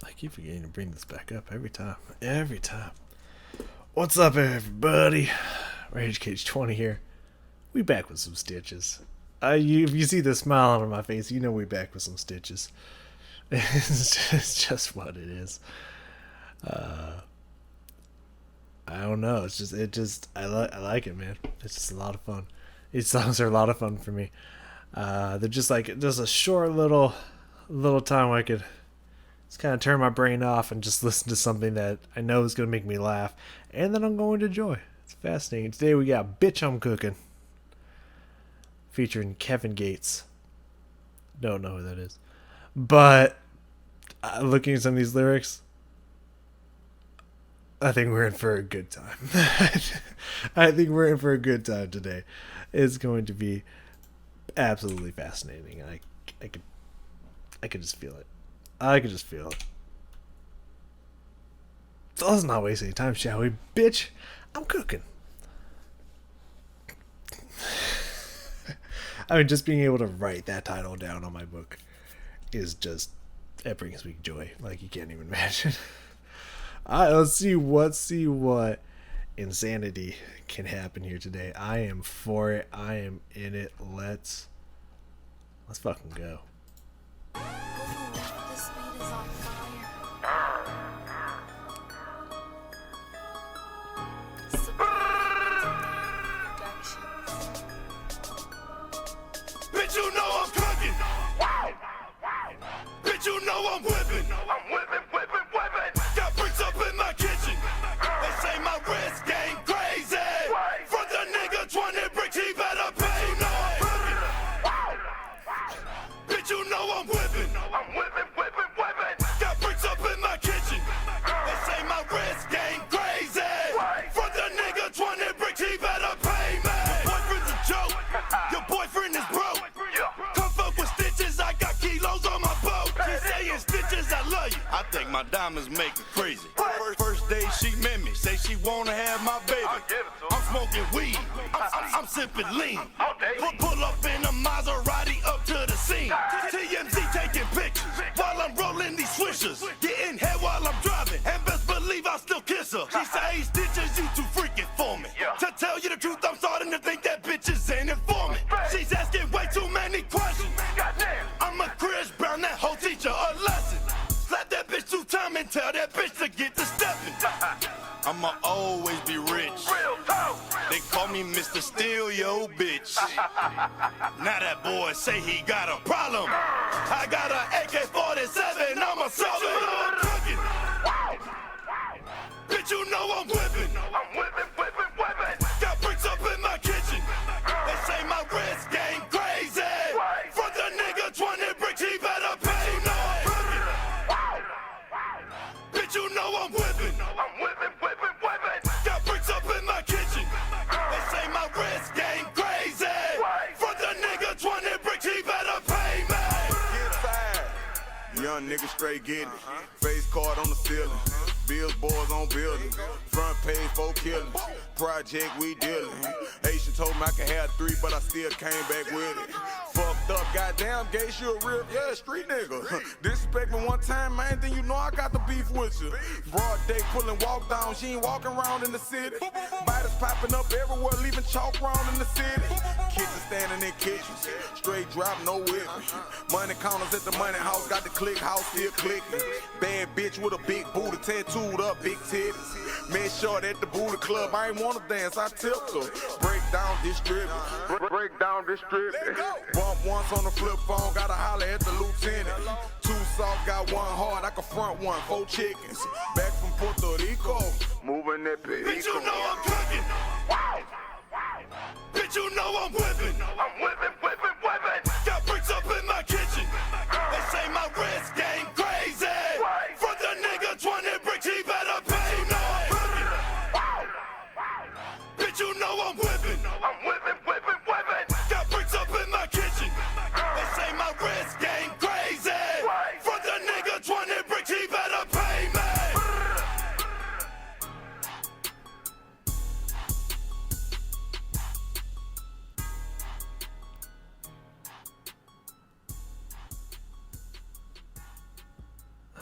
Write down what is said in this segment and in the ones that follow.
I keep forgetting to bring this back up every time. Every time. What's up, everybody? Rage Cage 20 here. We back with some stitches. If you see the smile on my face, you know we back with some stitches. It's just what it is. I don't know. I like it, man. It's just a lot of fun. These songs are a lot of fun for me. They're just a short little time where I could just kind of turn my brain off and just listen to something that I know is going to make me laugh and that I'm going to enjoy. It's fascinating. Today we got Bitch I'm Cooking featuring Kevin Gates. Don't know who that is. But looking at some of these lyrics, I think we're in for a good time. I think we're in for a good time today. It's going to be absolutely fascinating. I could just feel it. I could just feel it. So let's not waste any time, shall we? Bitch, I'm cooking. I mean, just being able to write that title down on my book is just, it brings me joy. Like, you can't even imagine. Alright, let's see what insanity can happen here today. I am for it. I am in it. Let's fucking go. This beat is on fire. Bitch, you know I'm cooking. Bitch, you know I'm whipping. I'm whipping. Got bricks up in my kitchen. They say my wrist game crazy. For the nigga 20 bricks, he better pay no. Bitch, you know I'm whipping. I'm whipping. Got bricks up in my kitchen. They say my wrist game crazy. For the nigga 20 bricks, he better pay me. Your boyfriend's a joke. Your boyfriend is broke. Come fuck with stitches. I got kilos on my boat. She saying stitches, I love you. I think my diamonds make her crazy. First day she met me, say she wanna have my baby. I'm smoking weed. I'm sipping lean. Pull up in a Maserati up to the scene. TMZ taking pictures while I'm rolling these swishers. Getting head while I'm driving, and best believe I still kiss her. She say, stitches, you too freaking for me. To tell you the truth, I'm starting to think that bitch is an informant. She's asking way too many questions. I'm a Chris Brown, that whole teacher a lesson. Slap that bitch 2 times and tell that bitch to get to stepping. I'ma always be rich. They call me Mr. Steal Yo Bitch. Now that boy say he got a problem. I got a AK-47, I'ma solve it. Bitch, you know I'm whipping. I'm whipping. Got bricks up in my kitchen. They say my wrist game crazy. For the nigga 20 bricks, he better pay no. Bitch, you know I'm whipping. I'm whipping. Got bricks up in my kitchen. They say my wrist game crazy. For the nigga 20 bricks, he better pay me. Get fired. Young nigga straight getting it. Face card on the ceiling. Bills, boys on building. Front page for killings. Project we dealing. Haitian told me I could have 3, but I still came back with it. Fucked up, goddamn, Gates, you a real, street nigga. Disrespect me one time, man, then you know I got the beef with you. Broad day pulling walk down, she ain't walking around in the city. Biters popping up everywhere, leaving chalk around in the city. Kitchen standing in kitchens, straight drop, no whip. Money counters at the money house, got the click house still clicking. Bad bitch with a big booty, tattooed up, big titties. Made sure at the booty club, I ain't wanna dance, I tipped her. Break down, distribute. Bump once on the flip phone, gotta holler at the lieutenant. 2 soft, got 1 hard, I can front 1, 4 chickens. Back from Puerto Rico, moving that Perico. Bitch, you know I'm cooking. Bitch, you know I'm whipping. I'm whipping. Got bricks up in my kitchen. They say my wrist game crazy. For the nigga 20 bricks, he better pay no. Bitch, you know I'm whipping. I'm whipping. Got bricks up in my kitchen. They say my wrist game crazy. For the nigga 20 bricks, he better pay me.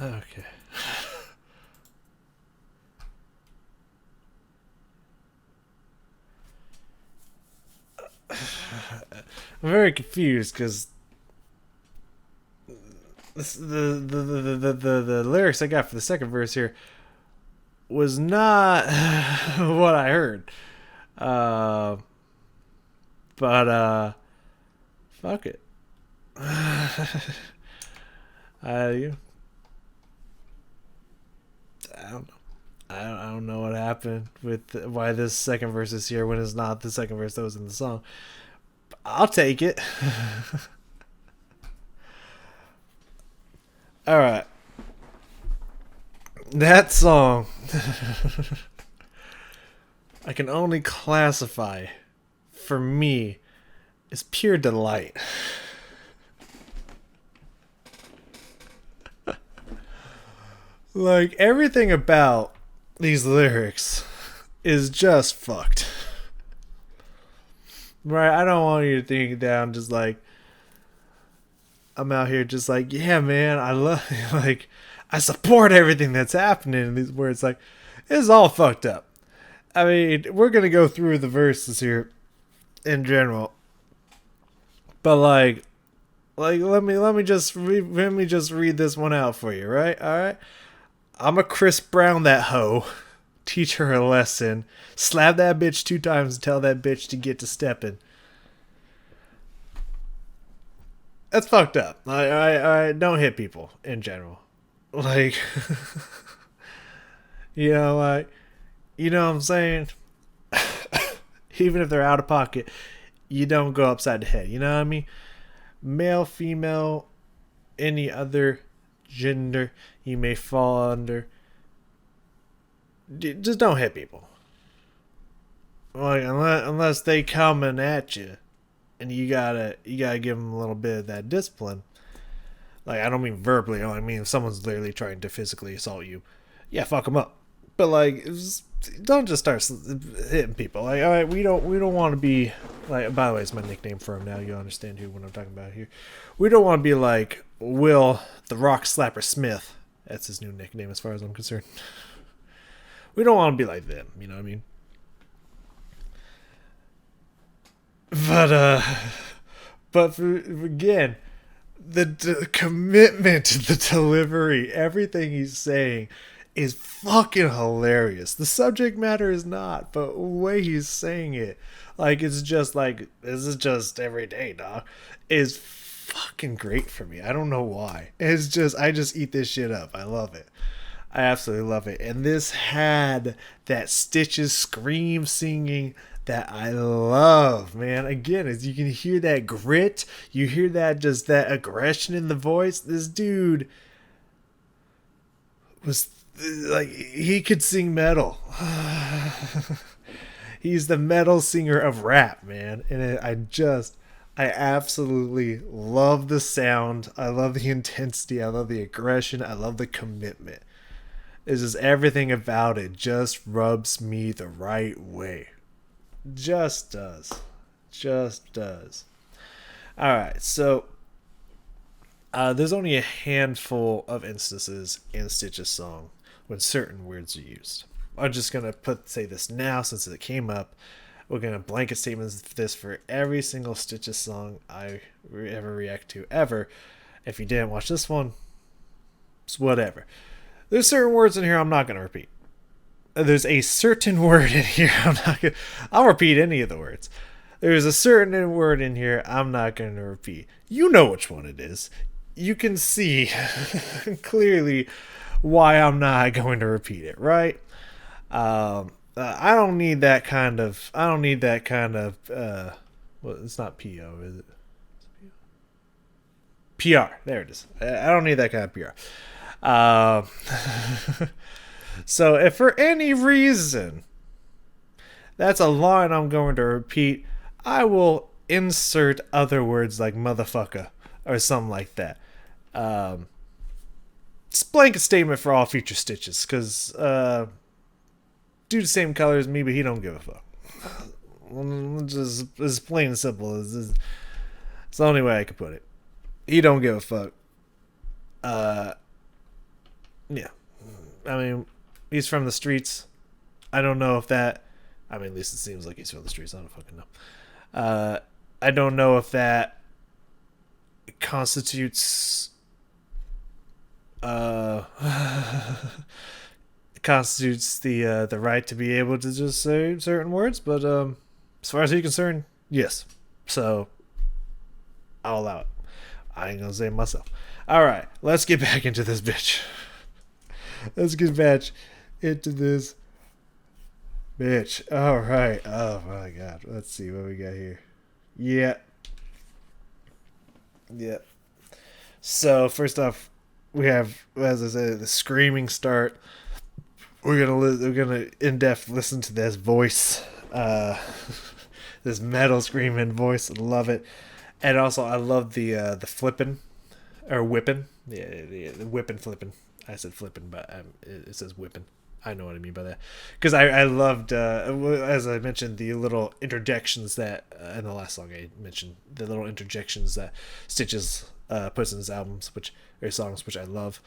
Okay. I'm very confused because the lyrics I got for the second verse here was not what I heard. But fuck it. I don't know. I don't know what happened with why this second verse is here when it's not the second verse that was in the song. I'll take it. All right. That song I can only classify for me as pure delight. Like everything about these lyrics is just fucked. Right? I don't want you to think down just like I'm out here just like, yeah, man, I love like I support everything that's happening in these words. Like, it's all fucked up. I mean, we're gonna go through the verses here in general, but like let me just read this one out for you, right? All right. I'm a Chris Brown that hoe. Teach her a lesson. Slap that bitch 2 times and tell that bitch to get to stepping. That's fucked up. I don't hit people in general. Like, you know what I'm saying? Even if they're out of pocket, you don't go upside the head. You know what I mean? Male, female, any other gender you may fall under. Just don't hit people. Like unless they coming at you, and you gotta give them a little bit of that discipline. Like, I don't mean verbally. I mean if someone's literally trying to physically assault you, yeah, fuck them up. But like, don't just start hitting people. Like, all right, we don't want to be like. By the way, it's my nickname for him now. You understand what I'm talking about here. We don't want to be like Will the Rock Slapper Smith. That's his new nickname as far as I'm concerned. We don't want to be like them. You know what I mean? But again, the commitment to the delivery, everything he's saying is fucking hilarious. The subject matter is not, but the way he's saying it, like, it's just like, this is just every day, dog, is fucking great for me. I don't know why. It's just, I just eat this shit up. I love it. I absolutely love it. And this had that Stitches scream singing that I love, man. Again, as you can hear that grit, you hear that just that aggression in the voice. This dude was like, he could sing metal. He's the metal singer of rap, man. And I absolutely love the sound. I love the intensity. I love the aggression. I love the commitment. It's just everything about it just rubs me the right way. Just does. Alright, so there's only a handful of instances in Stitch's song when certain words are used. I'm just going to say this now since it came up. We're going to blanket statements for this for every single Stitch's song I ever react to, ever. If you didn't watch this one, it's whatever. There's certain words in here I'm not going to repeat. There's a certain word in here I'll repeat any of the words. There's a certain word in here I'm not going to repeat. You know which one it is. You can see clearly why I'm not going to repeat it, right? I don't need that kind of well, it's not PO, is it? PR. There it is. I don't need that kind of PR. So if for any reason that's a line I'm going to repeat, I will insert other words like motherfucker or something like that. It's a blanket statement for all future Stitches, because dude the same color as me, but he don't give a fuck. Just as plain and simple as it's the only way I could put it. He don't give a fuck. Yeah. I mean, he's from the streets. I don't know if that... I mean, at least it seems like he's from the streets. I don't fucking know. I don't know if that constitutes uh constitutes the right to be able to just say certain words, but as far as he's concerned, yes. So I'll allow it. I ain't gonna say it myself. All right, let's get back into this bitch. Let's get back into this bitch. All right. Oh my god. Let's see what we got here. Yeah. Yeah. So first off, we have, as I said, the screaming start. We're gonna in depth listen to this voice, this metal screaming voice. Love it, and also I love the flipping or whipping. Yeah, the whipping flipping. I said flipping, but it says whipping. I know what I mean by that, because I loved, as I mentioned, the little interjections that in the last song I mentioned, the little interjections that Stitches puts in his albums, or songs, which I love.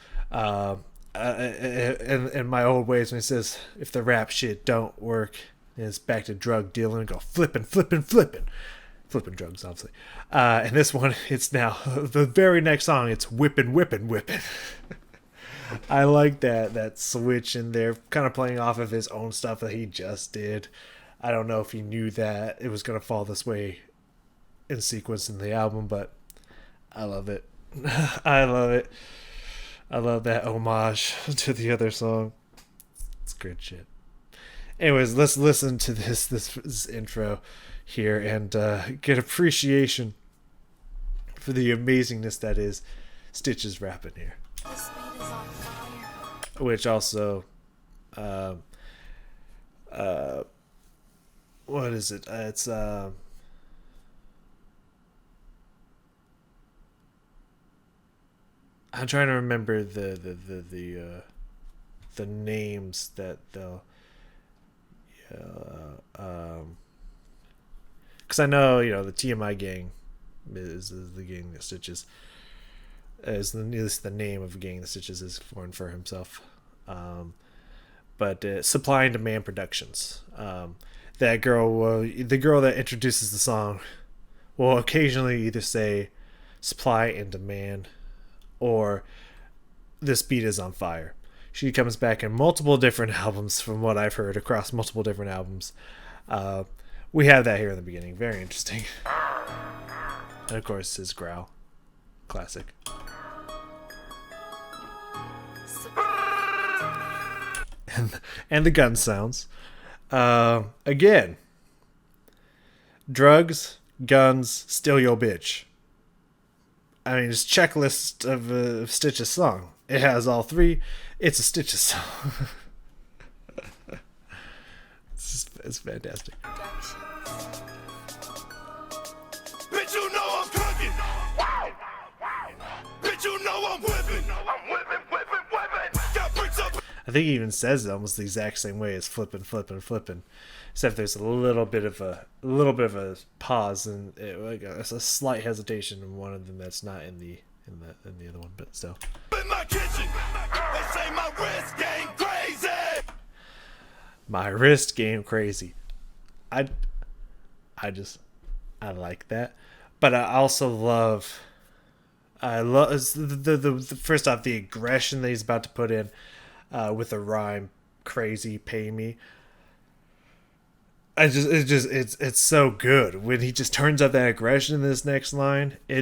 In my old ways, when he says, if the rap shit don't work, it's back to drug dealing, go flipping drugs, obviously. And this one, it's now the very next song, it's whipping. I like that switch in there, kind of playing off of his own stuff that he just did. I don't know if he knew that it was gonna fall this way in sequence in the album, but I love it. I love it. I love that homage to the other song. It's great shit. Anyways, let's listen to this intro here and get appreciation for the amazingness that is Stitches rapping here. Which also, what is it? It's I'm trying to remember the names that they'll, because I know the TMI gang is the gang that Stitches is the name of the gang that Stitches is for himself. But Supply and Demand Productions. That girl, the girl that introduces the song, will occasionally either say "Supply and Demand" or "This beat is on fire." She comes back in multiple different albums, from what I've heard, across multiple different albums. We have that here in the beginning. Very interesting. And of course, his growl. Classic. And the gun sounds. Again, drugs, guns, still your bitch. I mean, it's checklist of Stitch's song. It has all three. It's a Stitch's song. It's fantastic. Bitch, you know I'm cooking. Bitch, you know I'm whipping. Got bricks up. I think he even says it almost the exact same way as flipping, except there's a little bit of a pause and it's a slight hesitation in one of them that's not in the other one, but still. In my kitchen, they say my wrist game crazy. My wrist game crazy. I like that, but I also love. The first off, the aggression that he's about to put in with the rhyme "crazy pay me." It's so good when he just turns up that aggression in this next line. I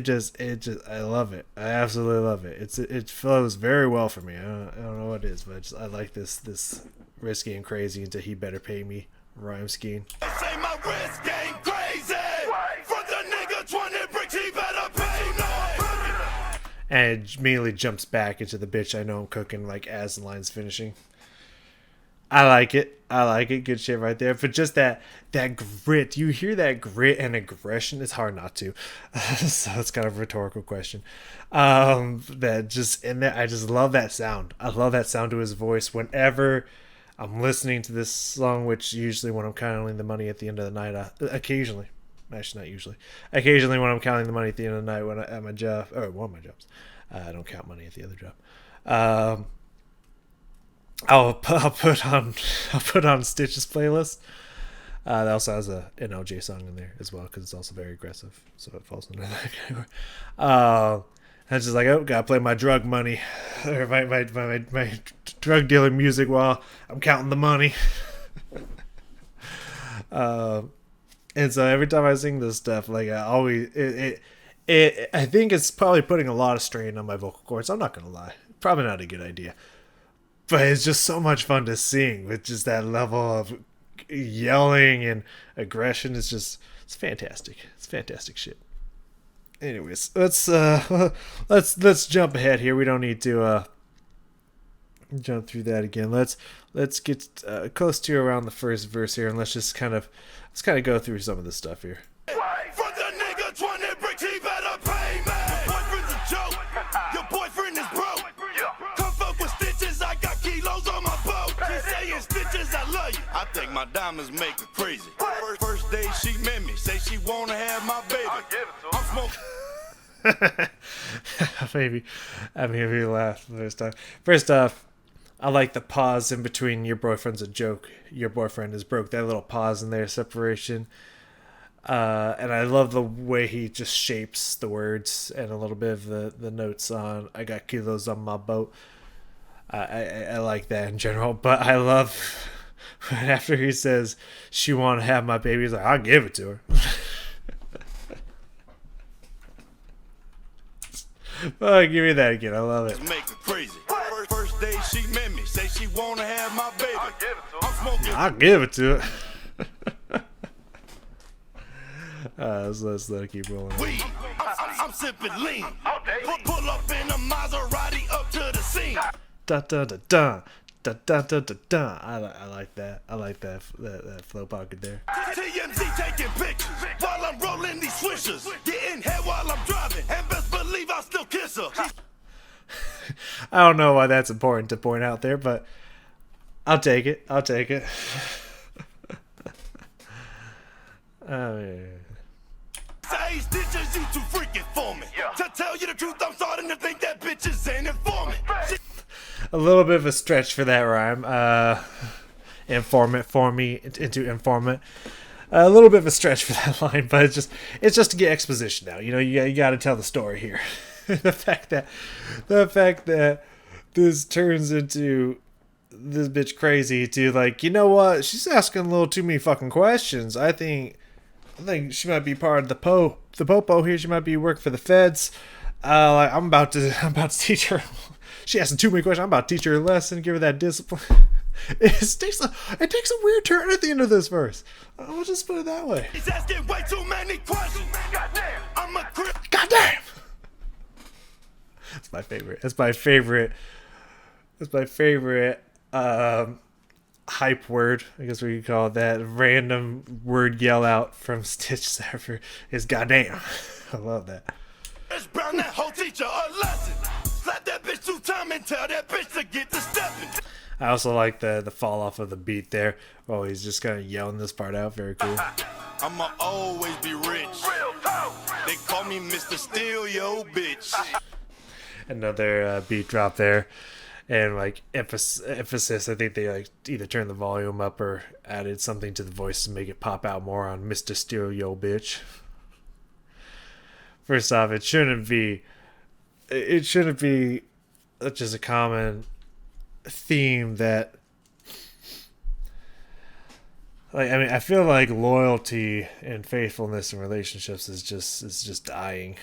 love it. I absolutely love it. It flows very well for me. I don't know what it is, but I like this risky and crazy into "he better pay me" rhyme scheme. They say my wrist game crazy. For the nigga 20 bricks, he better pay me. And it immediately jumps back into the "bitch I know I'm cooking," like as the line's finishing. I like it. Good shit right there. But just that grit. You hear that grit and aggression. It's hard not to. So it's kind of a rhetorical question. That just in there. I just love that sound. I love that sound to his voice. Whenever I'm listening to this song, which usually when I'm counting the money at the end of the night, occasionally. Actually, not usually. Occasionally when I'm counting the money at the end of the night when at my job, or one of my jobs. I don't count money at the other job. I'll put on Stitch's playlist. That also has a NLJ song in there as well because it's also very aggressive, so it falls under that category. And it's just like, oh, gotta play my drug money or my drug dealer music while I'm counting the money. And so every time I sing this stuff, like I always I think it's probably putting a lot of strain on my vocal cords. I'm not gonna lie, probably not a good idea, but it's just so much fun to sing with just that level of yelling and aggression. It's fantastic. It's fantastic shit. Anyways, let's jump ahead here. We don't need to jump through that again. Let's get close to around the first verse here, and let's kind of go through some of this stuff here. From the nigga 20 bricks, he better pay me. Your boyfriend's a joke. Your boyfriend is broke. Come fuck with stitches, I got kilos on my boat. She saying stitches, I love you. I think my diamonds make her crazy. First day she met me, say she wanna have my baby. I'm smoking. Maybe I made me laugh the first time. First off, I like the pause in between your boyfriend's a joke, your boyfriend is broke. That little pause in there, separation. And I love the way he just shapes the words and a little bit of the notes on I got kilos on my boat. I like that in general, but I love after he says she want to have my baby, he's like, I'll give it to her. Oh, give me that again. I love it. Make her crazy. First day she met me, say she wanna have my baby. I'm smoking. I'll give it to her. Let's let it keep rolling. Weed. I'm sipping lean. Pull up in a Maserati up to the scene. Da da da da da da da da da. I like that. I like that flow pocket there. TMZ taking pictures while I'm rolling these swishers. Getting head while I'm driving, and best believe I'll still kiss her. I don't know why that's important to point out there, but I'll take it. I'll take it. Say stitches, you too freaking for me. To tell you the truth, I'm starting to think that bitches ain't informant. A little bit of a stretch for that rhyme. Informant for me into informant. A little bit of a stretch for that line, but it's just to get exposition now. You know, you got to tell the story here. the fact that this turns into this bitch crazy to like, you know what? She's asking a little too many fucking questions. I think she might be part of the popo here. She might be working for the feds. I'm about to teach her. She asking too many questions. I'm about to teach her a lesson, give her that discipline. It takes a weird turn at the end of this verse. I'll just put it that way. He's asking way too many questions. Goddamn, I'm a crip. Goddamn. It's my favorite. It's my favorite hype word, I guess we could call it that. Random word yell out from Stitch Cypher is goddamn. I love that. It's Brown, that whole teacher a lesson. Slap that bitch 2 times and tell that bitch to get to stepping. I also like the fall off of the beat there. Oh, he's just kind of yelling this part out. Very cool. I'ma always be rich. They call me Mr. Steal Yo Bitch. Another beat drop there. And like emphasis, I think they like either turned the volume up or added something to the voice to make it pop out more on Mr. Steal Yo Bitch. First off, it shouldn't be just a common theme that, like, I mean, I feel like loyalty and faithfulness in relationships is just dying.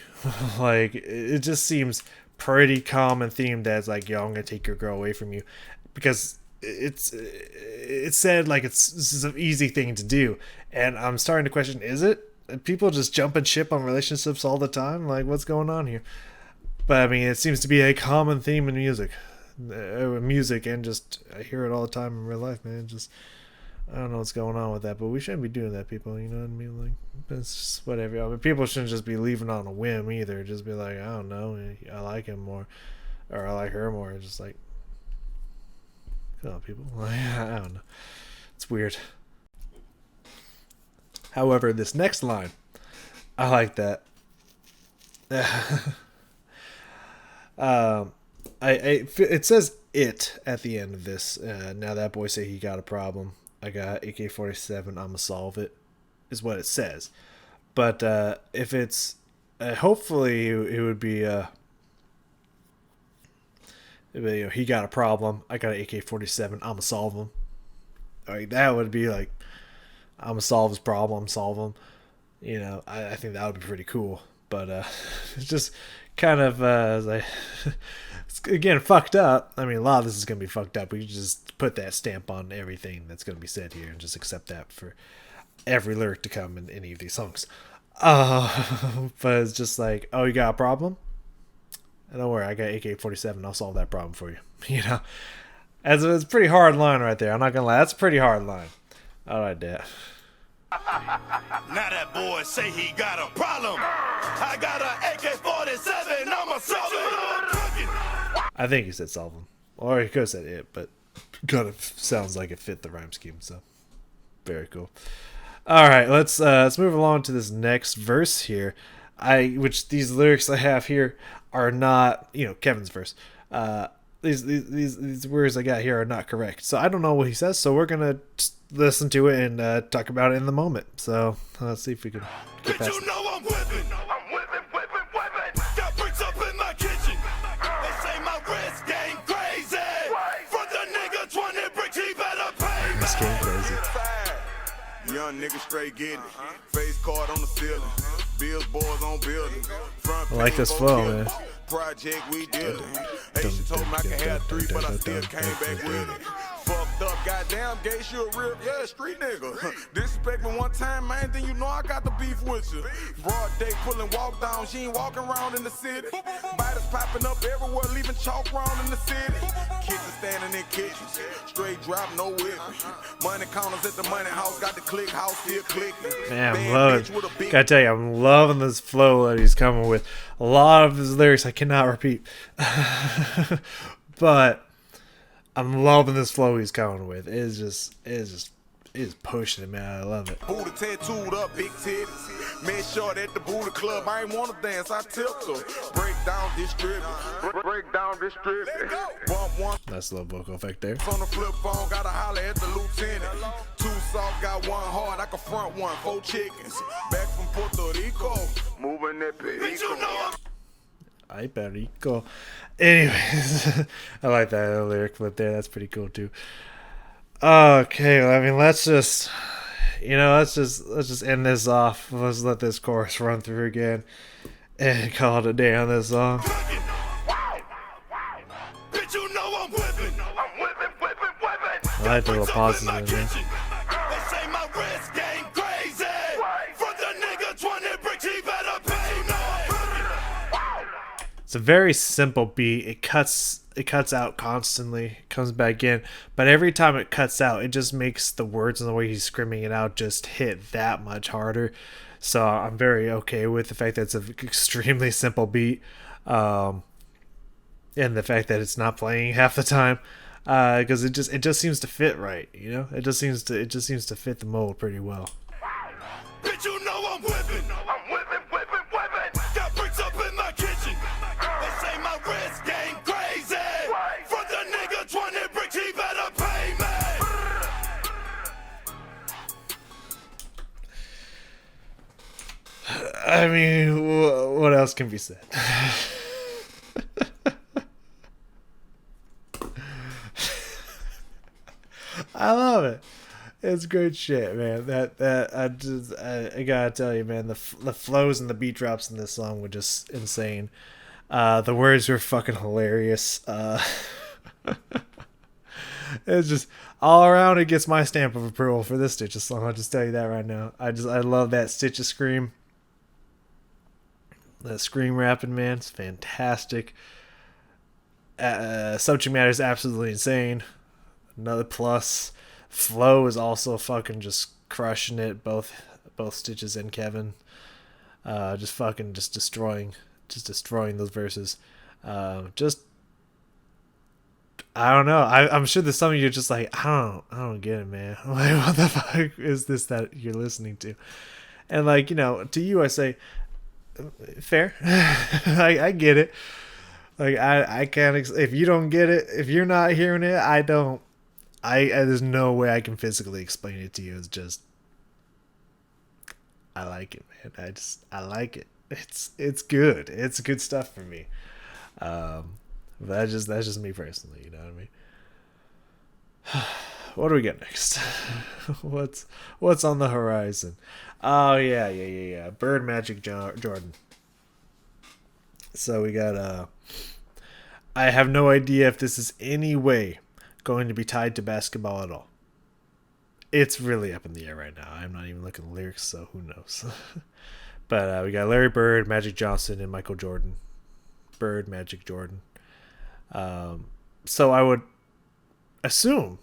Like, it just seems pretty common theme that's like, yo, I'm gonna take your girl away from you, because it's said like this is an easy thing to do, and I'm starting to question, is it? People just jumping ship on relationships all the time? Like, what's going on here? But I mean, it seems to be a common theme in music, and just I hear it all the time in real life, man. Just I don't know what's going on with that, but we shouldn't be doing that, people. You know what I mean? Like, it's just whatever. I mean, people shouldn't just be leaving on a whim either. Just be like, I don't know, I like him more, or I like her more. Just like, come on, people. Like, I don't know. It's weird. However, this next line, I like that. It says it at the end of this. Now that boy say he got a problem. I got AK-47. I'ma solve it, is what it says. But if it's hopefully it would be he got a problem. I got an AK-47. I'ma solve him. Like that would be like I'ma solve his problem. Solve him. I think that would be pretty cool. But it's just kind of like it's, again, fucked up. I mean, a lot of this is gonna be fucked up. We can just put that stamp on everything that's gonna be said here and just accept that for every lyric to come in any of these songs. But it's just like, oh, you got a problem? And don't worry, I got AK-47. I'll solve that problem for you. It's a pretty hard line right there. I'm not gonna lie, that's a pretty hard line. All right, Dad. Now that boy say he got a problem. I got an AK-47, I'ma solve it. I think he said solve him. Or he could have said it, but kind of sounds like it fit the rhyme scheme, so very cool. Alright, let's move along to this next verse here. Which these lyrics I have here are not, Kevin's verse. These words I got here are not correct. So I don't know what he says, so we're gonna listen to it and talk about it in the moment. So let's see if we can get past it. I'm whipping. Got bricks up in my kitchen. They say my wrist game crazy. From the nigga 20 bricks, he better pay. This game crazy. Young nigga straight getting it. Face card on the ceiling. Bills boys on building. Front I like this flow, man. Project we did it. Aisha told me I could have 3, but I still came back with it. Fucked up, goddamn, gave you a real, street nigga. Disrespect me one time, man, then you know I got the beef with you. Broad day pulling walk down, she ain't walking around in the city. Biters popping up everywhere, leaving chalk round in the city. Kids are standing in kitchens, straight drop, no whip. Money counters at the money house, got the click house still clicking. Man, I'm loving. Gotta tell you, I'm loving this flow that he's coming with. A lot of his lyrics I cannot repeat, but I'm loving this flow he's coming with. It's pushing it, man. I love it. Booty tattooed up, big titties. Man, short at the booty club. I ain't wanna dance, I tilt her. Break down, distribute. Break down, distribute. Bump one. Nice little vocal effect there. On the flip phone, gotta holler at the lieutenant. 2 soft, got 1 hard, I can front 1, 4 chickens. Back from Puerto Rico, moving that Perico. Ay, Perico. Anyways, I like that little lyric flip there. That's pretty cool too. Okay, well, I mean, let's just end this off. Let's let this chorus run through again and call it a day on this song. Bitch, you know I'm whipping. I like the little pauses in there. They say my wrist game crazy. From the nigga 20 bricks, he better pay. It's a very simple beat. It cuts out constantly, comes back in, but every time it cuts out, it just makes the words and the way he's screaming it out just hit that much harder. So I'm very okay with the fact that it's an extremely simple beat, and the fact that it's not playing half the time, because it just seems to fit right. It just seems to fit the mold pretty well. Bitch, you know I'm whipping. Got bricks up in my kitchen. They say my wrist game crazy. From the nigga 20 bricks, he better pay me. I mean, what else can be said? I love it. It's great shit, man. I gotta tell you, man, the flows and the beat drops in this song were just insane. The words were fucking hilarious. It's just all around. It gets my stamp of approval for this Stitches song. I'll just tell you that right now. I love that Stitches scream. That scream rapping, man, it's fantastic. Subject matter is absolutely insane. Another plus. Flow is also fucking just crushing it. Both Stitches and Kevin, just destroying those verses. I don't know. I'm sure there's some of you just like, I don't get it, man. Like, what the fuck is this that you're listening to? And like, to you I say, fair. I get it. Like I can't. If you don't get it, if you're not hearing it, I don't there's no way I can physically explain it to you. It's just I like it, man. I like it. It's good. It's good stuff for me. But that's just me personally. You know what I mean? What do we get next? what's on the horizon? Oh yeah. Bird Magic Jordan. So we got I have no idea if this is any way going to be tied to basketball at all. It's really up in the air right now. I'm not even looking at the lyrics, so who knows? But we got Larry Bird, Magic Johnson, and Michael Jordan. Bird, Magic, Jordan. So I would assume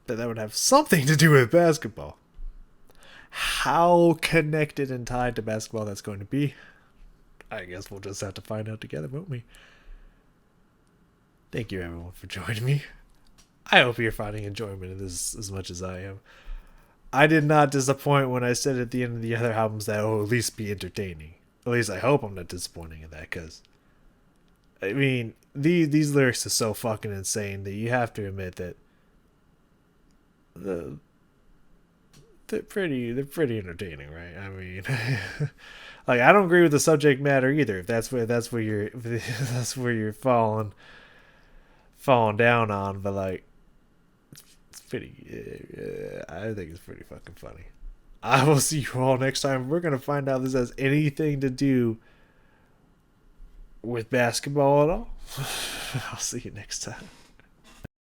that would have something to do with basketball. How connected and tied to basketball that's going to be, I guess we'll just have to find out together, won't we? Thank you, everyone, for joining me. I hope you're finding enjoyment in this as much as I am. I did not disappoint when I said at the end of the other albums that it will at least be entertaining. At least I hope I'm not disappointing in that, because I mean, these lyrics are so fucking insane that you have to admit that they're pretty entertaining, right? I mean, like, I don't agree with the subject matter either. If that's where you're falling down on, but like, it's pretty. I think it's pretty fucking funny. I will see you all next time. We're gonna find out if this has anything to do with basketball at all. I'll see you next time.